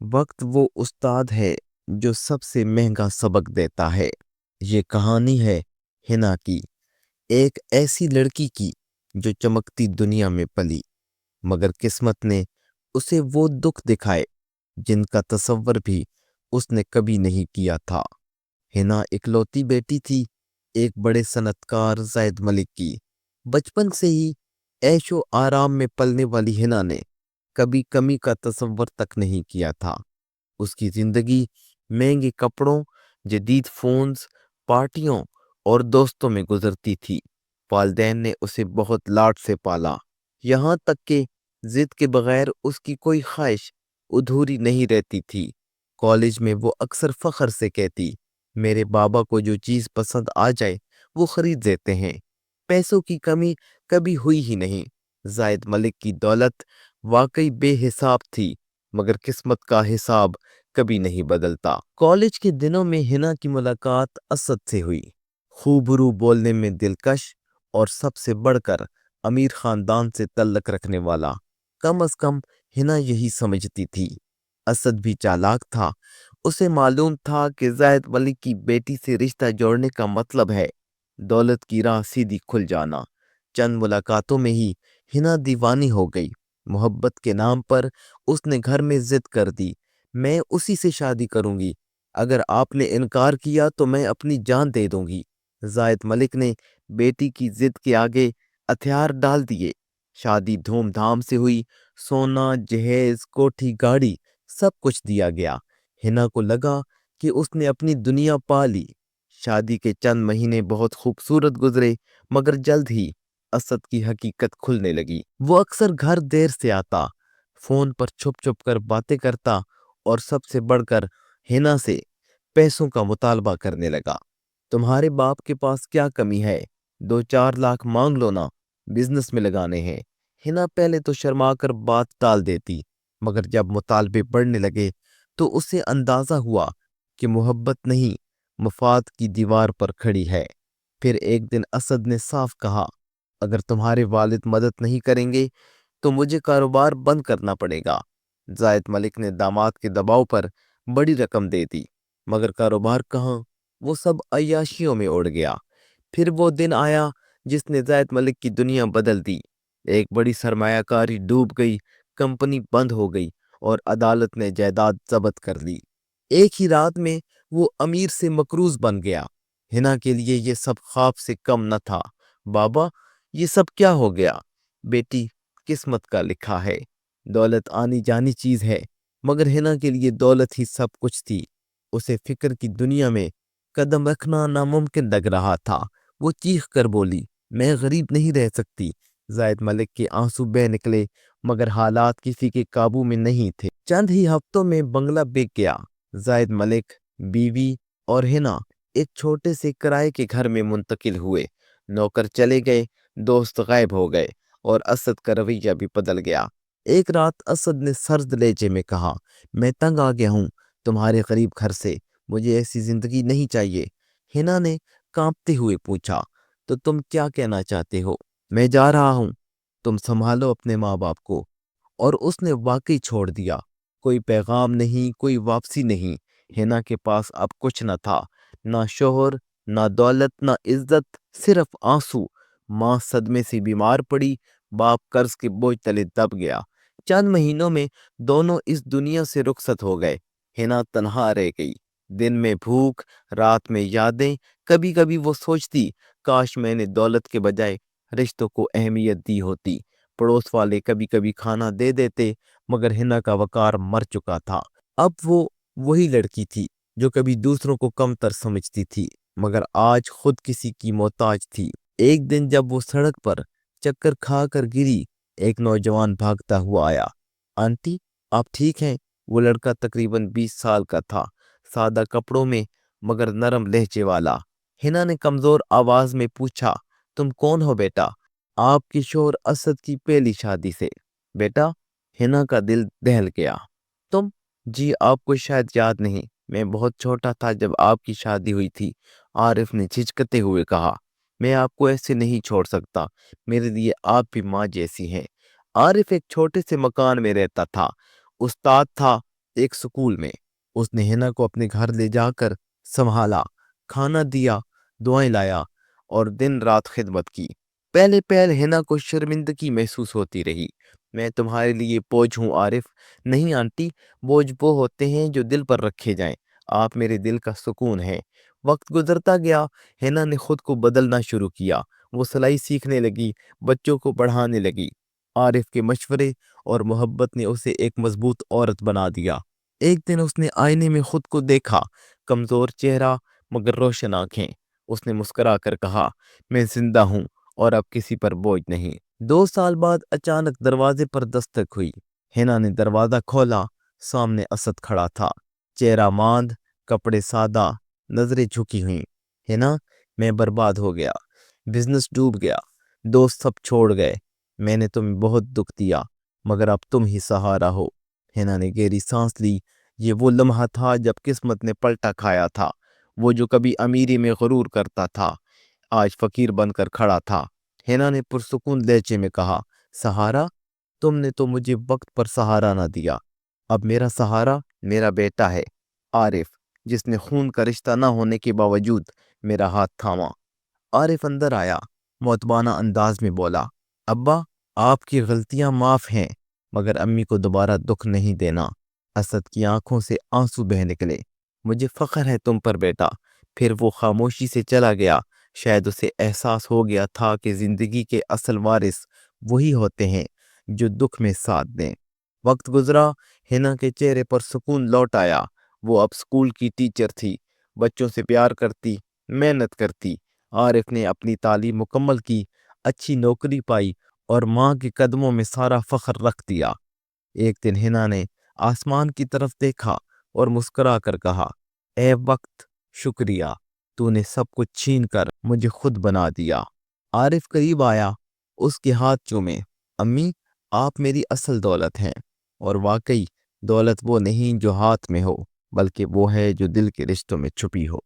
وقت وہ استاد ہے جو سب سے مہنگا سبق دیتا ہے۔ یہ کہانی ہے ہنا کی، ایک ایسی لڑکی کی جو چمکتی دنیا میں پلی، مگر قسمت نے اسے وہ دکھ دکھائے جن کا تصور بھی اس نے کبھی نہیں کیا تھا۔ ہنا اکلوتی بیٹی تھی ایک بڑے صنعت کار زاہد ملک کی۔ بچپن سے ہی عیش و آرام میں پلنے والی ہنا نے کبھی کمی کا تصور تک نہیں کیا تھا۔ اس کی زندگی مہنگے کپڑوں، جدید فونز، پارٹیوں اور دوستوں میں گزرتی تھی۔ والدین نے اسے بہت لاڈ سے پالا، یہاں تک کہ ضد کے بغیر اس کی کوئی خواہش ادھوری نہیں رہتی تھی۔ کالج میں وہ اکثر فخر سے کہتی، میرے بابا کو جو چیز پسند آ جائے وہ خرید دیتے ہیں، پیسوں کی کمی کبھی ہوئی ہی نہیں۔ زاہد ملک کی دولت واقعی بے حساب تھی، مگر قسمت کا حساب کبھی نہیں بدلتا۔ کالج کے دنوں میں ہنا کی ملاقات اسد سے ہوئی، خوبرو بولنے میں دلکش اور سب سے بڑھ کر امیر خاندان سے تعلق رکھنے والا۔ کم از کم ہنا یہی سمجھتی تھی۔ اسد بھی چالاک تھا، اسے معلوم تھا کہ زاہد ملک کی بیٹی سے رشتہ جوڑنے کا مطلب ہے دولت کی راہ سیدھی کھل جانا۔ چند ملاقاتوں میں ہی ہنا دیوانی ہو گئی۔ محبت کے نام پر اس نے گھر میں ضد کر دی، میں اسی سے شادی کروں گی، اگر آپ نے انکار کیا تو میں اپنی جان دے دوں گی۔ زاہد ملک نے بیٹی کی ضد کے آگے ہتھیار ڈال دیے۔ شادی دھوم دھام سے ہوئی، سونا، جہیز، کوٹھی، گاڑی، سب کچھ دیا گیا۔ ہنا کو لگا کہ اس نے اپنی دنیا پا لی۔ شادی کے چند مہینے بہت خوبصورت گزرے، مگر جلد ہی اسد کی حقیقت کھلنے لگی۔ وہ اکثر گھر دیر سے آتا، فون پر چھپ چھپ کر باتیں کرتا اور سب سے بڑھ کر ہنا سے پیسوں کا مطالبہ کرنے لگا۔ تمہارے باپ کے پاس کیا کمی ہے؟ 2-4 لاکھ مانگ لو نا، بزنس میں لگانے ہیں۔ ہنا پہلے تو شرما کر بات ٹال دیتی، مگر جب مطالبے بڑھنے لگے تو اسے اندازہ ہوا کہ محبت نہیں، مفاد کی دیوار پر کھڑی ہے۔ پھر ایک دن اسد نے صاف کہا، اگر تمہارے والد مدد نہیں کریں گے تو مجھے کاروبار بند کرنا پڑے گا۔ زاہد ملک نے داماد کے دباؤ پر بڑی رقم دے دی، مگر کاروبار کہاں، وہ سب عیاشیوں میں اڑ گیا۔ پھر وہ دن آیا جس نے زاہد ملک کی دنیا بدل دی۔ ایک بڑی سرمایہ کاری ڈوب گئی، کمپنی بند ہو گئی اور عدالت نے جائیداد ضبط کر لی۔ ایک ہی رات میں وہ امیر سے مقروض بن گیا۔ ہنا کے لیے یہ سب خواب سے کم نہ تھا۔ بابا، یہ سب کیا ہو گیا؟ بیٹی، قسمت کا لکھا ہے، دولت آنی جانی چیز ہے، مگر ہنا کے لیے دولت ہی سب کچھ تھی۔ اسے فکر کی دنیا میں قدم رکھنا ناممکن لگ رہا تھا۔ وہ چیخ کر بولی، میں غریب نہیں رہ سکتی۔ زاہد ملک کے آنسو بہہ نکلے، مگر حالات کسی کے قابو میں نہیں تھے۔ چند ہی ہفتوں میں بنگلہ بک گیا۔ زاہد ملک، بیوی اور ہنا ایک چھوٹے سے کرائے کے گھر میں منتقل ہوئے۔ نوکر چلے گئے، دوست غائب ہو گئے اور اسد کا رویہ بھی بدل گیا۔ ایک رات اسد نے سرد لہجے میں کہا، میں تنگ آ گیا ہوں تمہارے غریب گھر سے، مجھے ایسی زندگی نہیں چاہیے۔ ہنا نے کانپتے ہوئے پوچھا، تو تم کیا کہنا چاہتے ہو؟ میں جا رہا ہوں، تم سنبھالو اپنے ماں باپ کو۔ اور اس نے واقعی چھوڑ دیا۔ کوئی پیغام نہیں، کوئی واپسی نہیں۔ ہنا کے پاس اب کچھ نہ تھا، نہ شوہر، نہ دولت، نہ عزت، صرف آنسو۔ ماں صدمے سے بیمار پڑی، باپ قرض کے بوجھ تلے دب گیا۔ چند مہینوں میں دونوں اس دنیا سے رخصت ہو گئے۔ ہنا تنہا رہ گئی، دن میں بھوک، رات میں یادیں۔ کبھی کبھی وہ سوچتی، کاش میں نے دولت کے بجائے رشتوں کو اہمیت دی ہوتی۔ پڑوس والے کبھی کبھی کھانا دے دیتے، مگر ہنا کا وقار مر چکا تھا۔ اب وہ وہی لڑکی تھی جو کبھی دوسروں کو کم تر سمجھتی تھی، مگر آج خود کسی کی محتاج تھی۔ ایک دن جب وہ سڑک پر چکر کھا کر گری، ایک نوجوان بھاگتا ہوا آیا۔ آنٹی، آپ ٹھیک ہیں؟ وہ لڑکا تقریباً 20 سال کا تھا، سادہ کپڑوں میں مگر نرم لہجے والا۔ ہنا نے کمزور آواز میں پوچھا، تم کون ہو بیٹا؟ آپ کی شوہر اسد کی پہلی شادی سے۔ بیٹا، ہنا کا دل دہل گیا۔ تم؟ جی، آپ کو شاید یاد نہیں، میں بہت چھوٹا تھا جب آپ کی شادی ہوئی تھی۔ عارف نے جھجکتے ہوئے کہا، میں آپ کو ایسے نہیں چھوڑ سکتا، میرے لیے آپ بھی ماں جیسی ہیں۔ عارف ایک چھوٹے سے مکان میں رہتا تھا، استاد تھا ایک سکول میں اس نے ہنا کو اپنے گھر لے جا کر سنبھالا، کھانا دیا، دعائیں لایا اور دن رات خدمت کی۔ پہلے پہل ہنا کو شرمندگی محسوس ہوتی رہی۔ میں تمہارے لیے بوجھ ہوں عارف۔ نہیں آنٹی، بوجھ وہ ہوتے ہیں جو دل پر رکھے جائیں۔ آپ میرے دل کا سکون ہیں۔ وقت گزرتا گیا، ہنا نے خود کو بدلنا شروع کیا۔ وہ سلائی سیکھنے لگی، بچوں کو پڑھانے لگی۔ عارف کے مشورے اور محبت نے اسے ایک مضبوط عورت بنا دیا۔ ایک دن اس نے آئینے میں خود کو دیکھا، کمزور چہرہ مگر روشن آنکھیں۔ اس نے مسکرا کر کہا، میں زندہ ہوں اور اب کسی پر بوجھ نہیں۔ 2 سال بعد اچانک دروازے پر دستک ہوئی۔ ہنا نے دروازہ کھولا، سامنے اسد کھڑا تھا، چہرہ ماند، کپڑے سادہ، نظریں جھکی ہوئیں۔ ہنا، میں برباد ہو گیا، بزنس ڈوب گیا، دوست سب چھوڑ گئے، میں نے تمہیں بہت دکھ دیا، مگر اب تم ہی سہارا ہو۔ ہنا نے گہری سانس لی۔ یہ وہ لمحہ تھا جب قسمت نے پلٹا کھایا تھا۔ وہ جو کبھی امیری میں غرور کرتا تھا، آج فقیر بن کر کھڑا تھا۔ ہنا نے پرسکون لہجے میں کہا، سہارا، تم نے تو مجھے وقت پر سہارا نہ دیا، اب میرا سہارا میرا بیٹا ہے عارف، جس نے خون کا رشتہ نہ ہونے کے باوجود میرا ہاتھ تھاما۔ عارف اندر آیا، معتبانہ انداز میں بولا، ابا، آپ کی غلطیاں معاف ہیں، مگر امی کو دوبارہ دکھ نہیں دینا۔ اسد کی آنکھوں سے آنسو بہہ نکلے۔ مجھے فخر ہے تم پر بیٹا۔ پھر وہ خاموشی سے چلا گیا۔ شاید اسے احساس ہو گیا تھا کہ زندگی کے اصل وارث وہی ہوتے ہیں جو دکھ میں ساتھ دیں۔ وقت گزرا، ہنا کے چہرے پر سکون لوٹ آیا۔ وہ اب اسکول کی ٹیچر تھی، بچوں سے پیار کرتی، محنت کرتی۔ عارف نے اپنی تعلیم مکمل کی، اچھی نوکری پائی اور ماں کے قدموں میں سارا فخر رکھ دیا۔ ایک دن ہنا نے آسمان کی طرف دیکھا اور مسکرا کر کہا، اے وقت، شکریہ، تو نے سب کچھ چھین کر مجھے خود بنا دیا۔ عارف قریب آیا، اس کے ہاتھ چومے۔ امی، آپ میری اصل دولت ہیں، اور واقعی دولت وہ نہیں جو ہاتھ میں ہو، بلکہ وہ ہے جو دل کے رشتوں میں چھپی ہو۔